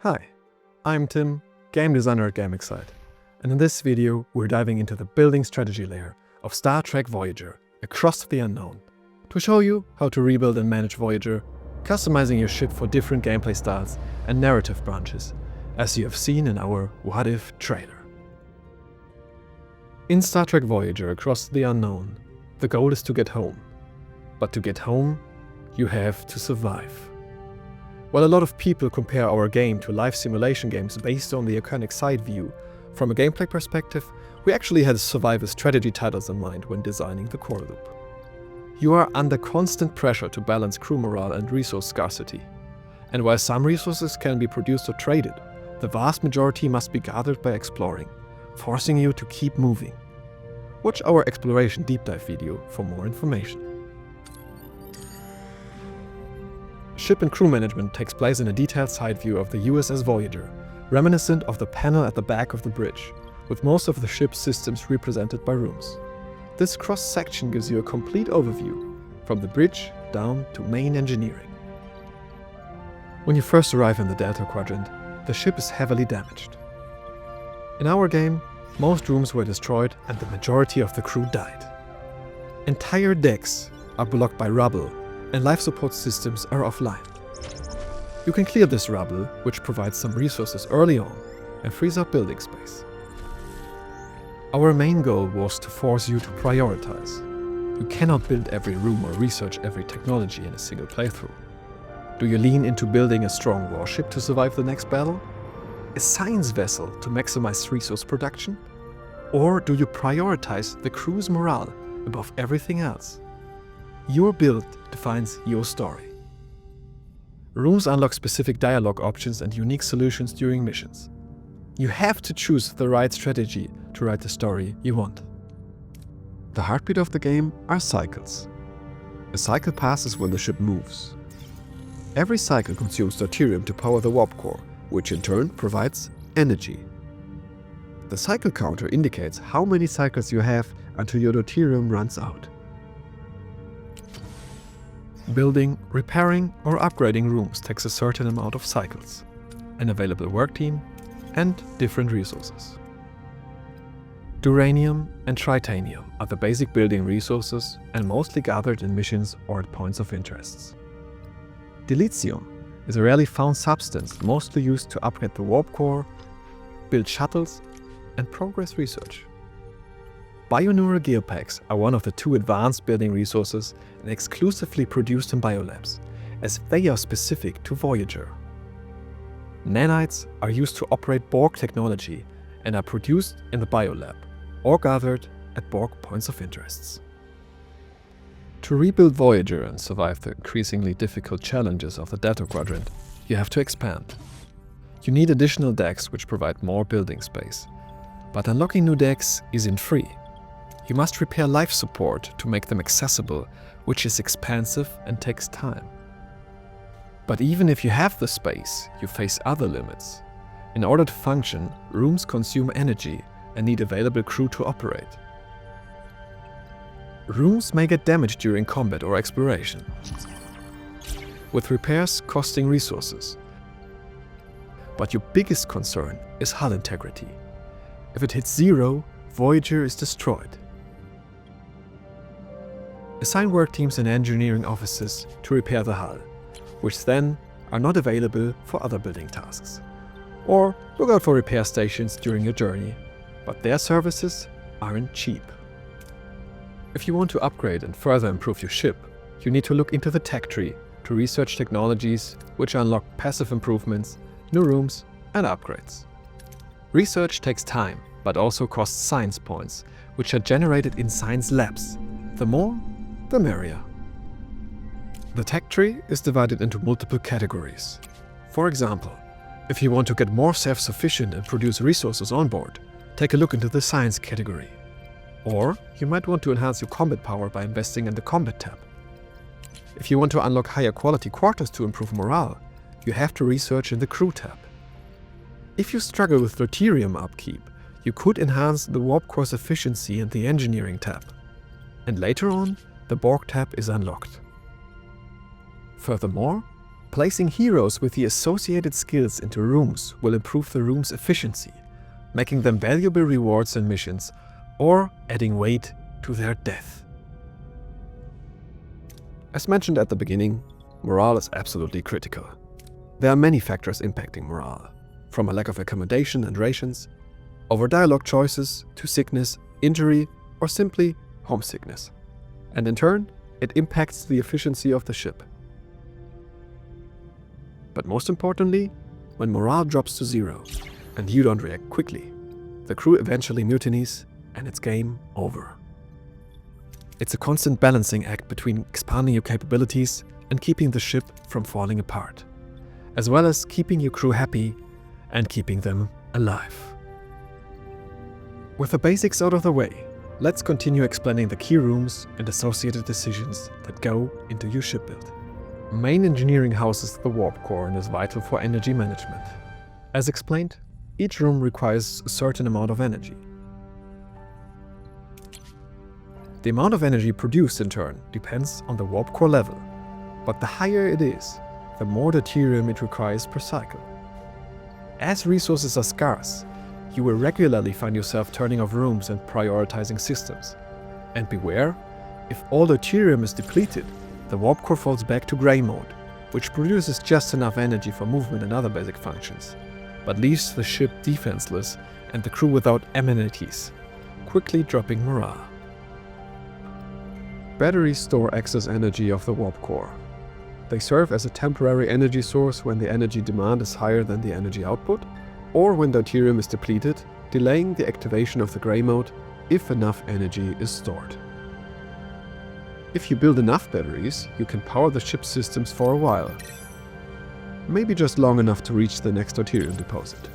Hi, I'm Tim, game designer at GameXcite, and in this video we're diving into the building strategy layer of Star Trek Voyager Across the Unknown to show you how to rebuild and manage Voyager, customizing your ship for different gameplay styles and narrative branches, as you have seen in our What If trailer. In Star Trek Voyager Across the Unknown, the goal is to get home. But to get home, you have to survive. While a lot of people compare our game to live simulation games based on the iconic side view, from a gameplay perspective, we actually had survival strategy titles in mind when designing the core loop. You are under constant pressure to balance crew morale and resource scarcity. And while some resources can be produced or traded, the vast majority must be gathered by exploring, forcing you to keep moving. Watch our exploration deep dive video for more information. Ship and crew management takes place in a detailed side view of the U.S.S. Voyager, reminiscent of the panel at the back of the bridge, with most of the ship's systems represented by rooms. This cross-section gives you a complete overview, from the bridge down to main engineering. When you first arrive in the Delta Quadrant, the ship is heavily damaged. In our game, most rooms were destroyed and the majority of the crew died. Entire decks are blocked by rubble, and life support systems are offline. You can clear this rubble, which provides some resources early on and frees up building space. Our main goal was to force you to prioritize. You cannot build every room or research every technology in a single playthrough. Do you lean into building a strong warship to survive the next battle? A science vessel to maximize resource production? Or do you prioritize the crew's morale above everything else? Your build defines your story. Rooms unlock specific dialogue options and unique solutions during missions. You have to choose the right strategy to write the story you want. The heartbeat of the game are cycles. A cycle passes when the ship moves. Every cycle consumes deuterium to power the warp core, which in turn provides energy. The cycle counter indicates how many cycles you have until your deuterium runs out. Building, repairing, or upgrading rooms takes a certain amount of cycles, an available work team, and different resources. Duranium and tritanium are the basic building resources and mostly gathered in missions or at points of interest. Dilithium is a rarely found substance mostly used to upgrade the warp core, build shuttles, and progress research. Bioneural geopacks are one of the two advanced building resources and exclusively produced in biolabs, as they are specific to Voyager. Nanites are used to operate Borg technology and are produced in the biolab, or gathered at Borg points of interests. To rebuild Voyager and survive the increasingly difficult challenges of the Delta Quadrant, you have to expand. You need additional decks which provide more building space, but unlocking new decks isn't free. You must repair life support to make them accessible, which is expensive and takes time. But even if you have the space, you face other limits. In order to function, rooms consume energy and need available crew to operate. Rooms may get damaged during combat or exploration, with repairs costing resources. But your biggest concern is hull integrity. If it hits zero, Voyager is destroyed. Assign work teams in engineering offices to repair the hull, which then are not available for other building tasks. Or look out for repair stations during your journey, but their services aren't cheap. If you want to upgrade and further improve your ship, you need to look into the tech tree to research technologies which unlock passive improvements, new rooms, and upgrades. Research takes time, but also costs science points, which are generated in science labs. The more, the merrier. The tech tree is divided into multiple categories. For example, if you want to get more self-sufficient and produce resources on board, take a look into the science category. Or you might want to enhance your combat power by investing in the combat tab. If you want to unlock higher quality quarters to improve morale, you have to research in the crew tab. If you struggle with deuterium upkeep, you could enhance the warp core's efficiency in the engineering tab. And later on, the Borg tab is unlocked. Furthermore, Placing heroes with the associated skills into rooms will improve the room's efficiency, making them valuable rewards in missions, or adding weight to their death. As mentioned at the beginning, morale is absolutely critical. There are many factors impacting morale, from a lack of accommodation and rations, over dialogue choices, to sickness, injury, or simply homesickness. And in turn, it impacts the efficiency of the ship. But most importantly, when morale drops to zero and you don't react quickly, the crew eventually mutinies and it's game over. It's a constant balancing act between expanding your capabilities and keeping the ship from falling apart, as well as keeping your crew happy and keeping them alive. With the basics out of the way, let's continue explaining the key rooms and associated decisions that go into your ship build. Main engineering houses the warp core and is vital for energy management. As explained, each room requires a certain amount of energy. The amount of energy produced in turn depends on the warp core level, but the higher it is, the more deuterium it requires per cycle. As resources are scarce, you will regularly find yourself turning off rooms and prioritizing systems. And beware, if all deuterium is depleted, the warp core falls back to grey mode, which produces just enough energy for movement and other basic functions, but leaves the ship defenseless and the crew without amenities, quickly dropping morale. Batteries store excess energy of the warp core. They serve as a temporary energy source when the energy demand is higher than the energy output, or when deuterium is depleted, delaying the activation of the grey mode if enough energy is stored. If you build enough batteries, you can power the ship's systems for a while. Maybe just long enough to reach the next deuterium deposit.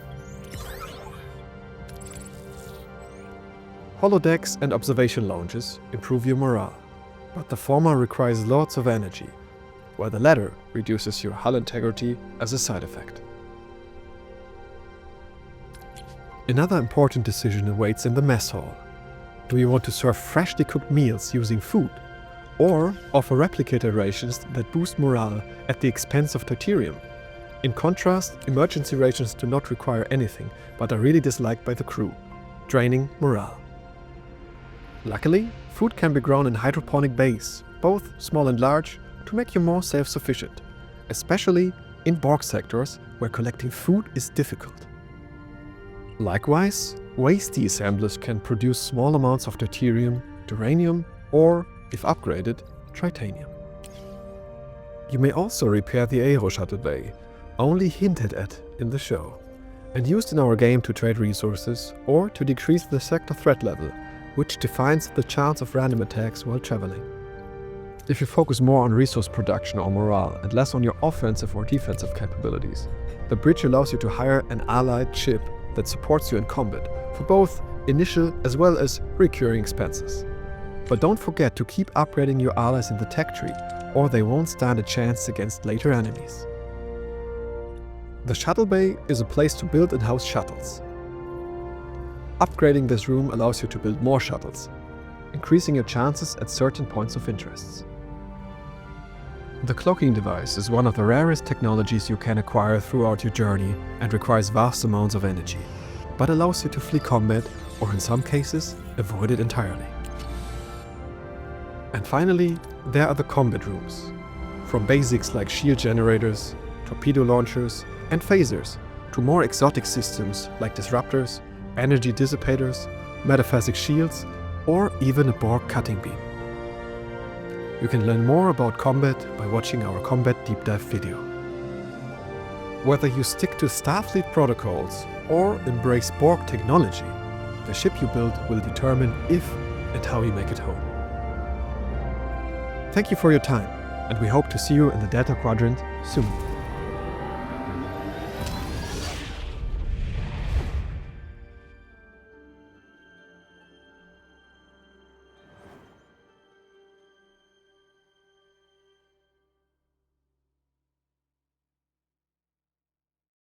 Holodecks and observation lounges improve your morale, but the former requires lots of energy, while the latter reduces your hull integrity as a side effect. Another important decision awaits in the mess hall. Do you want to serve freshly cooked meals using food, or offer replicator rations that boost morale at the expense of deuterium? In contrast, emergency rations do not require anything, but are really disliked by the crew, draining morale. Luckily, food can be grown in hydroponic bays, both small and large, to make you more self-sufficient, especially in Borg sectors where collecting food is difficult. Likewise, waste assemblers can produce small amounts of deuterium, uranium, or, if upgraded, tritanium. You may also repair the Aero Shuttle Bay, only hinted at in the show, and used in our game to trade resources or to decrease the sector threat level, which defines the chance of random attacks while traveling. If you focus more on resource production or morale and less on your offensive or defensive capabilities, the bridge allows you to hire an allied ship that supports you in combat for both initial as well as recurring expenses. But don't forget to keep upgrading your allies in the tech tree, or they won't stand a chance against later enemies. The shuttle bay is a place to build and house shuttles. Upgrading this room allows you to build more shuttles, increasing your chances at certain points of interest. The cloaking device is one of the rarest technologies you can acquire throughout your journey and requires vast amounts of energy, but allows you to flee combat, or in some cases, avoid it entirely. And finally, there are the combat rooms. From basics like shield generators, torpedo launchers, and phasers, to more exotic systems like disruptors, energy dissipators, metaphasic shields, or even a Borg cutting beam. You can learn more about combat by watching our combat deep dive video. Whether you stick to Starfleet protocols or embrace Borg technology, the ship you build will determine if and how you make it home. Thank you for your time, and we hope to see you in the Delta Quadrant soon.